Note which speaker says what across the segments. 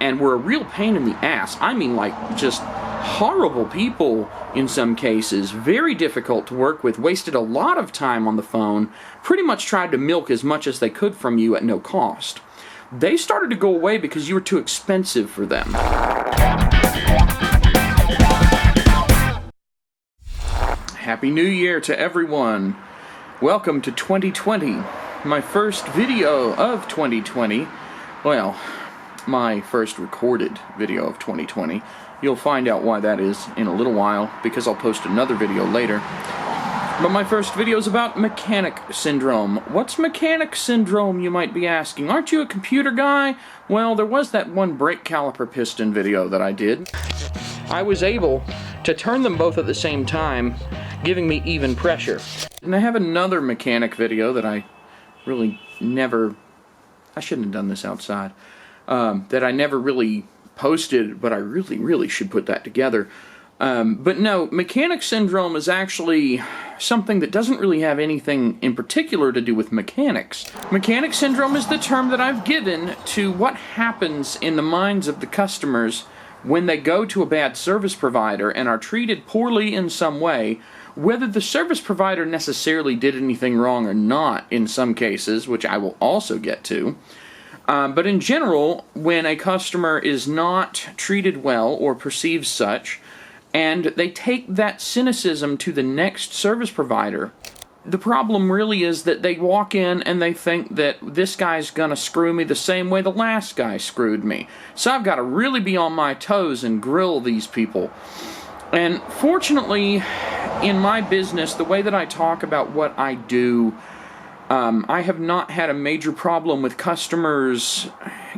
Speaker 1: and were a real pain in the ass. I mean, like, just horrible people in some cases, very difficult to work with, wasted a lot of time on the phone, pretty much tried to milk as much as they could from you at no cost. They started to go away because you were too expensive for them. Happy New Year to everyone. Welcome to 2020, my first video of 2020. Well, my first recorded video of 2020. You'll find out why that is in a little while, because I'll post another video later. But my first video is about mechanic syndrome. What's mechanic syndrome, you might be asking? Aren't you a computer guy? Well, there was that one brake caliper piston video that I did. I was able to turn them both at the same time, giving me even pressure. And I have another mechanic video that I really never... I shouldn't have done this outside. That I never really posted, but I really should put that together. But no, mechanic syndrome is actually something that doesn't really have anything in particular to do with mechanics. Mechanic syndrome is the term that I've given to what happens in the minds of the customers when they go to a bad service provider and are treated poorly in some way, whether the service provider necessarily did anything wrong or not in some cases, which I will also get to. But in general, when a customer is not treated well or perceives such, and they take that cynicism to the next service provider, the problem really is that they walk in and they think that this guy's gonna screw me the same way the last guy screwed me. So I've got to really be on my toes and grill these people. And fortunately, in my business, the way that I talk about what I do, I have not had a major problem with customers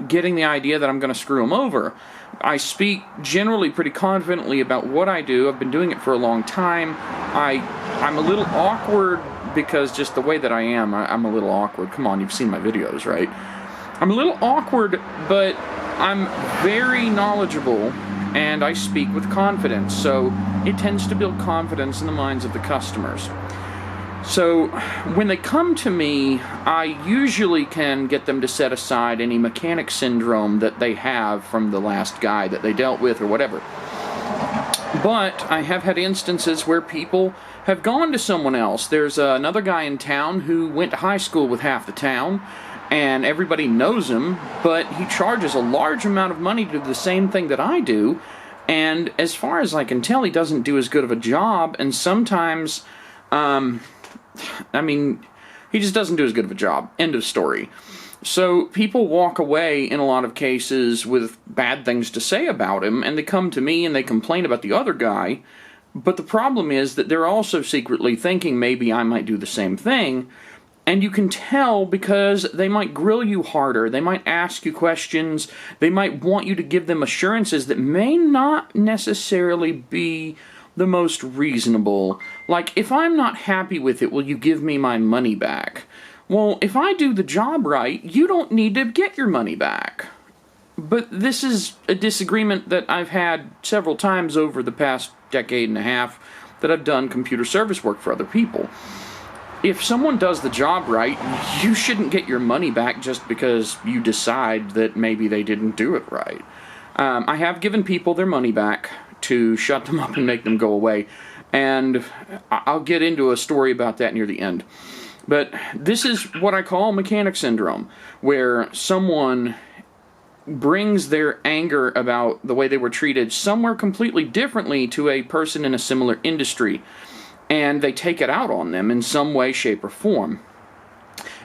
Speaker 1: getting the idea that I'm going to screw them over. I speak generally pretty confidently about what I do. I've been doing it for a long time. I'm a little awkward because just the way that I am, I'm a little awkward. Come on, you've seen my videos, right? I'm a little awkward, but I'm very knowledgeable and I speak with confidence. So it tends to build confidence in the minds of the customers. So when they come to me, I usually can get them to set aside any mechanic syndrome that they have from the last guy that they dealt with or whatever. But I have had instances where people have gone to someone else. There's another guy in town who went to high school with half the town, and everybody knows him, but he charges a large amount of money to do the same thing that I do, and as far as I can tell, he doesn't do as good of a job, and sometimes... I mean, he just doesn't do as good of a job. End of story. So people walk away in a lot of cases with bad things to say about him, and they come to me and they complain about the other guy, but the problem is that they're also secretly thinking maybe I might do the same thing, and you can tell because they might grill you harder, they might ask you questions, they might want you to give them assurances that may not necessarily be the most reasonable. Like, if I'm not happy with it, will you give me my money back? Well, if I do the job right, you don't need to get your money back. But this is a disagreement that I've had several times over the past decade and a half that I've done computer service work for other people. If someone does the job right, you shouldn't get your money back just because you decide that maybe they didn't do it right. I have given people their money back to shut them up and make them go away, and I'll get into a story about that near the end. But this is what I call mechanic syndrome, where someone brings their anger about the way they were treated somewhere completely differently to a person in a similar industry, and they take it out on them in some way, shape, or form.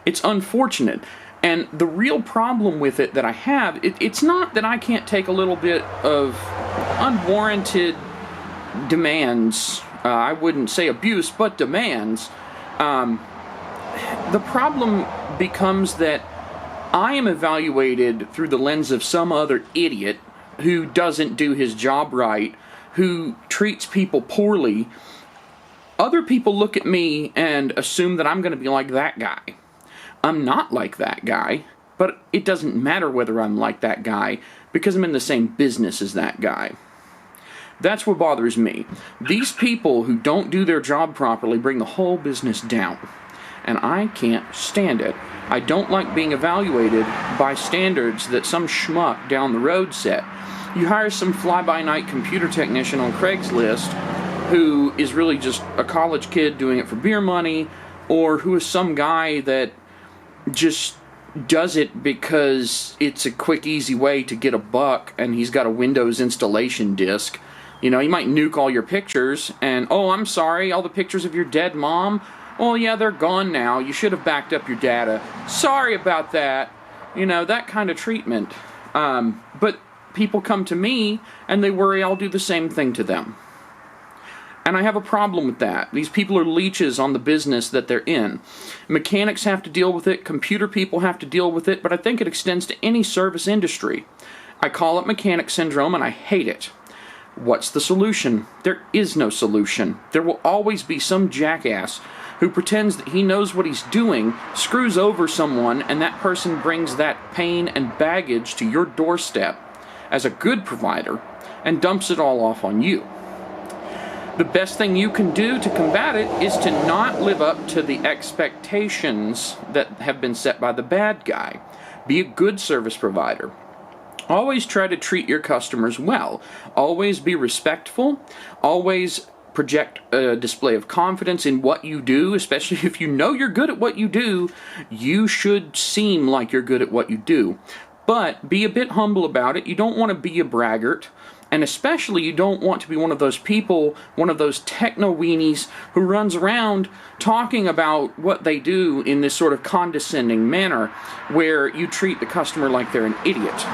Speaker 1: It's unfortunate. And the real problem with it that I have, it's not that I can't take a little bit of unwarranted demands, I wouldn't say abuse, but demands. The problem becomes that I am evaluated through the lens of some other idiot who doesn't do his job right, who treats people poorly. Other people look at me and assume that I'm going to be like that guy. I'm not like that guy, but it doesn't matter whether I'm like that guy because I'm in the same business as that guy. That's what bothers me. These people who don't do their job properly bring the whole business down. and I can't stand it. I don't like being evaluated by standards that some schmuck down the road set. You hire some fly-by-night computer technician on Craigslist who is really just a college kid doing it for beer money, or who is some guy that just does it because it's a quick, easy way to get a buck, and he's got a Windows installation disk. You know, you might nuke all your pictures, and, oh, I'm sorry, all the pictures of your dead mom? Oh, yeah, they're gone now. You should have backed up your data. Sorry about that. You know, that kind of treatment. But people come to me, and they worry I'll do the same thing to them. And I have a problem with that. These people are leeches on the business that they're in. Mechanics have to deal with it, computer people have to deal with it, but I think it extends to any service industry. I call it mechanic syndrome, and I hate it. What's the solution? There is no solution. There will always be some jackass who pretends that he knows what he's doing, screws over someone, and that person brings that pain and baggage to your doorstep as a good provider and dumps it all off on you. The best thing you can do to combat it is to not live up to the expectations that have been set by the bad guy. Be a good service provider. Always try to treat your customers well. Always be respectful. Always project a display of confidence in what you do, especially if you know you're good at what you do. You should seem like you're good at what you do. But be a bit humble about it. You don't want to be a braggart. And especially you don't want to be one of those people, one of those techno-weenies who runs around talking about what they do in this sort of condescending manner where you treat the customer like they're an idiot.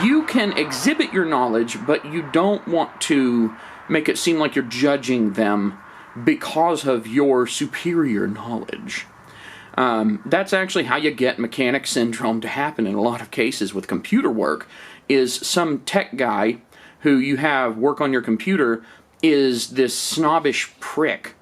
Speaker 1: You can exhibit your knowledge, but you don't want to make it seem like you're judging them because of your superior knowledge. That's actually how you get mechanic syndrome to happen in a lot of cases with computer work, is some tech guy who you have work on your computer is this snobbish prick.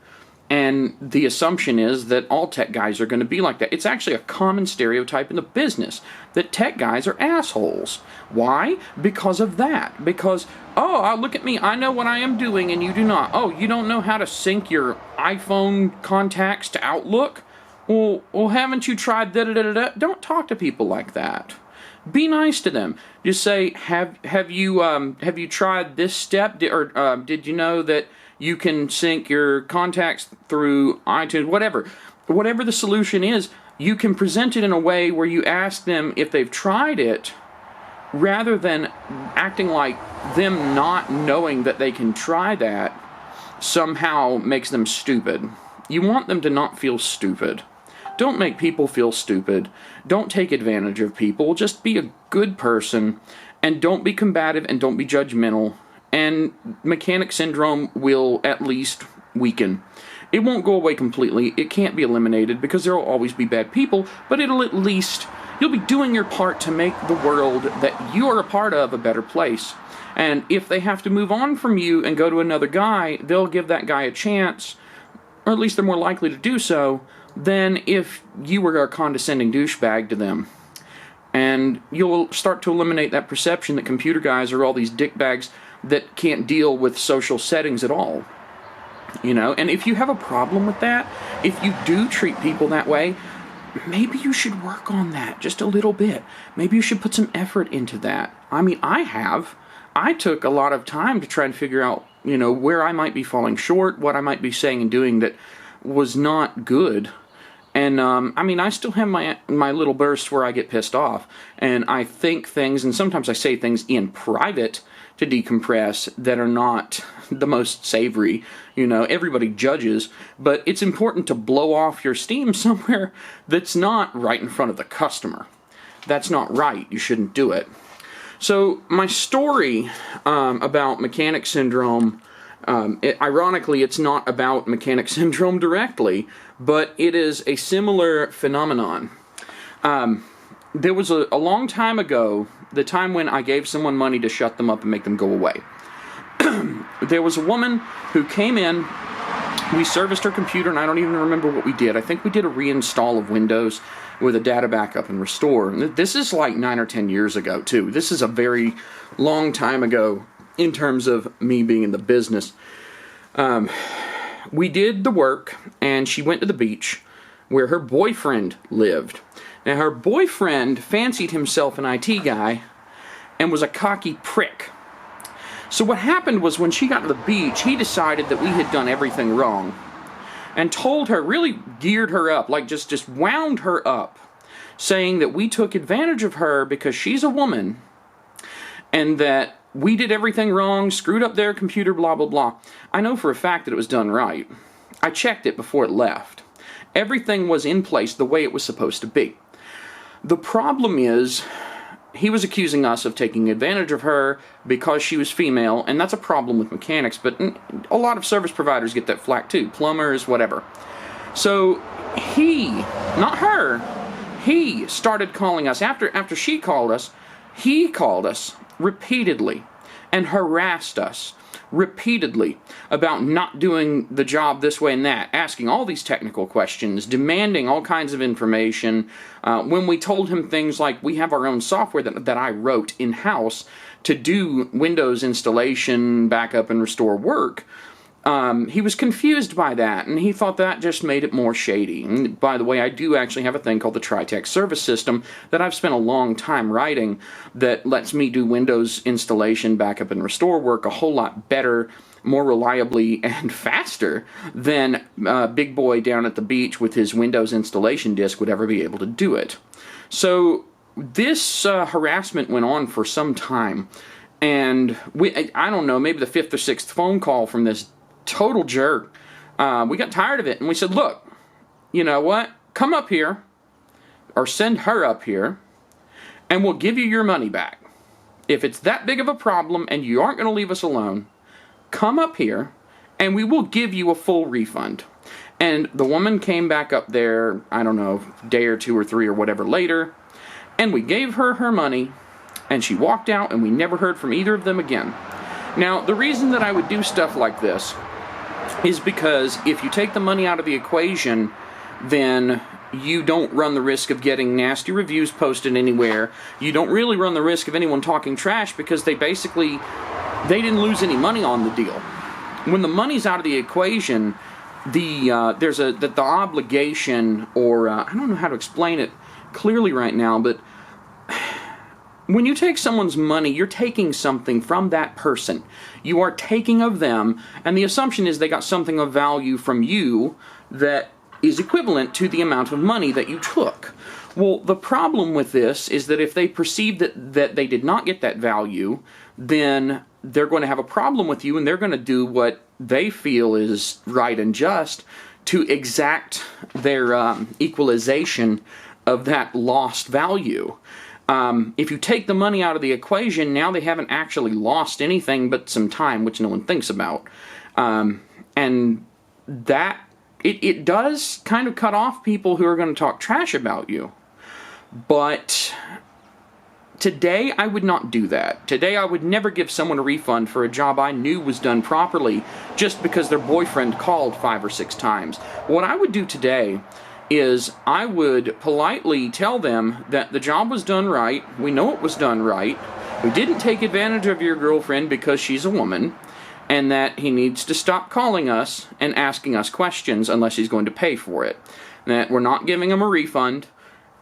Speaker 1: And the assumption is that all tech guys are going to be like that. It's actually a common stereotype in the business that tech guys are assholes. Why? Because of that. Because, oh, look at me, I know what I am doing and you do not. Oh, you don't know how to sync your iPhone contacts to Outlook? Well, haven't you tried da-da-da-da-da? Don't talk to people like that. Be nice to them. Just say, have you tried this step? Did you know that you can sync your contacts through iTunes? Whatever the solution is, you can present it in a way where you ask them if they've tried it, rather than acting like them not knowing that they can try that somehow makes them stupid. You want them to not feel stupid. Don't make people feel stupid. Don't take advantage of people. Just be a good person, and don't be combative, and don't be judgmental. And mechanic syndrome will at least weaken. It won't go away completely. It can't be eliminated because there will always be bad people, but it'll at least, you'll be doing your part to make the world that you are a part of a better place. And if they have to move on from you and go to another guy, they'll give that guy a chance, or at least they're more likely to do so, than if you were a condescending douchebag to them. And you'll start to eliminate that perception that computer guys are all these dickbags that can't deal with social settings at all. You know, and if you have a problem with that, if you do treat people that way, maybe you should work on that just a little bit. Maybe you should put some effort into that. I mean, I took a lot of time to try and figure out, you know, where I might be falling short, what I might be saying and doing that was not good. And, I mean, I still have my little bursts where I get pissed off, and I think things, and sometimes I say things in private to decompress that are not the most savory. You know, everybody judges, but it's important to blow off your steam somewhere that's not right in front of the customer. That's not right. You shouldn't do it. So, my story about mechanic syndrome, ironically, it's not about mechanic syndrome directly, but it is a similar phenomenon. There was a long time ago, the time when I gave someone money to shut them up and make them go away. There was a woman who came in, we serviced her computer, and I don't even remember what we did. I think we did a reinstall of Windows with a data backup and restore. This is like 9 or 10 years ago, too. This is a very long time ago in terms of me being in the business. We did the work, and she went to the beach. where her boyfriend lived. Now, her boyfriend fancied himself an IT guy and was a cocky prick. So what happened was when she got to the beach, he decided that we had done everything wrong and told her, really geared her up, like just wound her up, saying that we took advantage of her because she's a woman and that we did everything wrong, screwed up their computer, blah, blah, blah. I know for a fact that it was done right. I checked it before it left. Everything was in place the way it was supposed to be. The problem is, he was accusing us of taking advantage of her because she was female, and that's a problem with mechanics, but a lot of service providers get that flack too, plumbers, whatever. So he, not her, he started calling us. After she called us, he called us repeatedly and harassed us repeatedly about not doing the job this way and that, asking all these technical questions, demanding all kinds of information. When we told him things like, we have our own software that I wrote in-house to do Windows installation, backup, and restore work, he was confused by that, and he thought that just made it more shady. And by the way, I do actually have a thing called the Tritech Service System that I've spent a long time writing that lets me do Windows installation, backup, and restore work a whole lot better, more reliably, and faster than Big Boy down at the beach with his Windows installation disk would ever be able to do it. So this harassment went on for some time, and I don't know, maybe the 5th or 6th phone call from this total jerk, we got tired of it, and we said, look, you know what, come up here, or send her up here, and we'll give you your money back. If it's that big of a problem and you aren't going to leave us alone, come up here, and we will give you a full refund. And the woman came back up there, I don't know, a day or 2 or 3 or whatever later, and we gave her her money, and she walked out, and we never heard from either of them again. Now, the reason that I would do stuff like this is because if you take the money out of the equation, then you don't run the risk of getting nasty reviews posted anywhere. You don't really run the risk of anyone talking trash because they didn't lose any money on the deal. When the money's out of the equation, there's the obligation, or I don't know how to explain it clearly right now, but when you take someone's money, you're taking something from that person. You are taking of them, and the assumption is they got something of value from you that is equivalent to the amount of money that you took. Well, the problem with this is that if they perceive that they did not get that value, then they're going to have a problem with you, and they're going to do what they feel is right and just to exact their equalization of that lost value. If you take the money out of the equation, now they haven't actually lost anything but some time, which no one thinks about. And that, it does kind of cut off people who are going to talk trash about you. But today, I would not do that. Today, I would never give someone a refund for a job I knew was done properly just because their boyfriend called 5 or 6 times. What I would do today is I would politely tell them that the job was done right, we know it was done right, we didn't take advantage of your girlfriend because she's a woman, and that he needs to stop calling us and asking us questions unless he's going to pay for it. That we're not giving him a refund,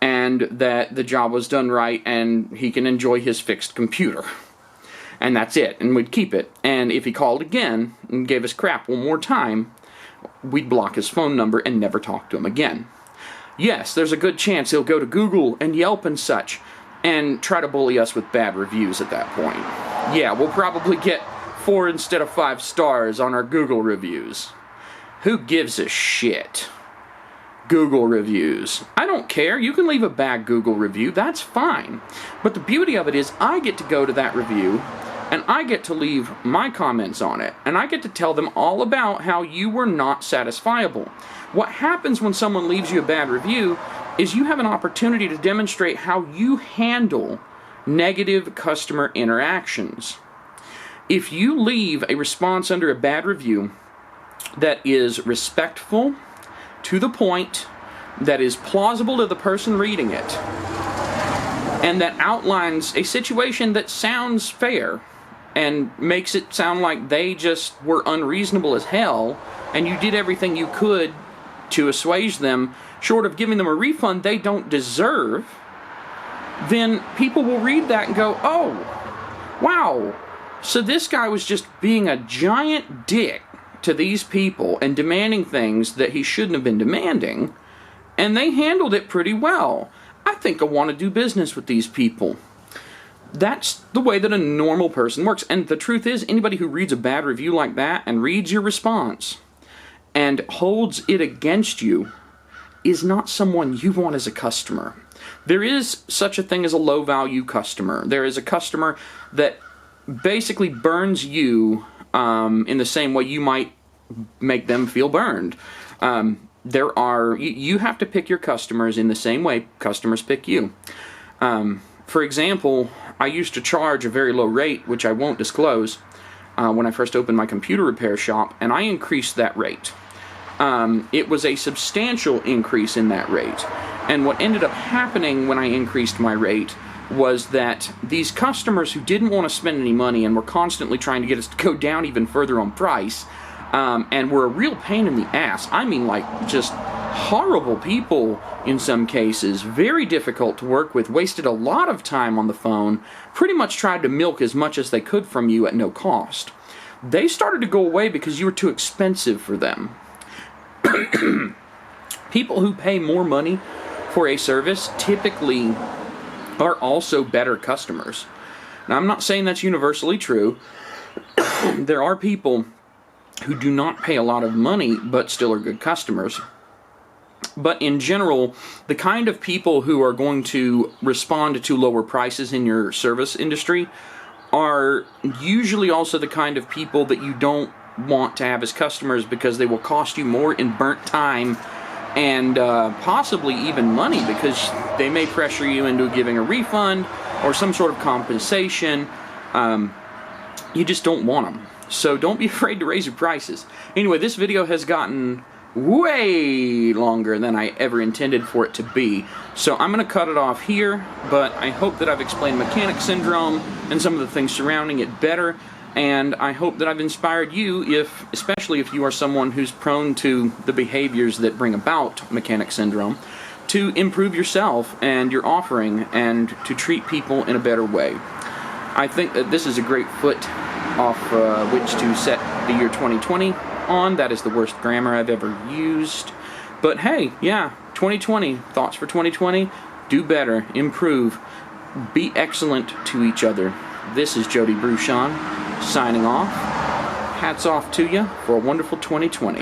Speaker 1: and that the job was done right and he can enjoy his fixed computer. And that's it, and we'd keep it. And if he called again and gave us crap one more time, we'd block his phone number and never talk to him again. Yes, there's a good chance he'll go to Google and Yelp and such and try to bully us with bad reviews at that point. Yeah, we'll probably get 4 instead of 5 stars on our Google reviews. Who gives a shit? Google reviews. I don't care. You can leave a bad Google review. That's fine. But the beauty of it is I get to go to that review and I get to leave my comments on it. And I get to tell them all about how you were not satisfiable. What happens when someone leaves you a bad review is you have an opportunity to demonstrate how you handle negative customer interactions. If you leave a response under a bad review that is respectful, to the point, that is plausible to the person reading it, and that outlines a situation that sounds fair and makes it sound like they just were unreasonable as hell and you did everything you could to assuage them, short of giving them a refund they don't deserve, then people will read that and go, oh, wow, so this guy was just being a giant dick to these people and demanding things that he shouldn't have been demanding, and they handled it pretty well. I think I want to do business with these people. That's the way that a normal person works. And the truth is, anybody who reads a bad review like that and reads your response and holds it against you is not someone you want as a customer. There is such a thing as a low-value customer. There is a customer that basically burns you in the same way you might make them feel burned. You have to pick your customers in the same way customers pick you. For example, I used to charge a very low rate, which I won't disclose, when I first opened my computer repair shop, and I increased that rate. It was a substantial increase in that rate. And what ended up happening when I increased my rate was that these customers who didn't want to spend any money and were constantly trying to get us to go down even further on price, and were a real pain in the ass. I mean, like, just horrible people in some cases, very difficult to work with, wasted a lot of time on the phone, pretty much tried to milk as much as they could from you at no cost. They started to go away because you were too expensive for them. People who pay more money for a service typically are also better customers. Now, I'm not saying that's universally true. There are people who do not pay a lot of money but still are good customers. But in general, the kind of people who are going to respond to lower prices in your service industry are usually also the kind of people that you don't want to have as customers, because they will cost you more in burnt time and possibly even money, because they may pressure you into giving a refund or some sort of compensation. You just don't want them. So don't be afraid to raise your prices. Anyway, this video has gotten way longer than I ever intended for it to be. So I'm going to cut it off here, but I hope that I've explained mechanic syndrome and some of the things surrounding it better. And I hope that I've inspired you, especially if you are someone who's prone to the behaviors that bring about mechanic syndrome, to improve yourself and your offering and to treat people in a better way. I think that this is a great foot off which to set the year 2020 on. That is the worst grammar I've ever used. But hey, yeah, 2020, thoughts for 2020, do better, improve, be excellent to each other. This is Jody Bruchon, signing off. Hats off to you for a wonderful 2020.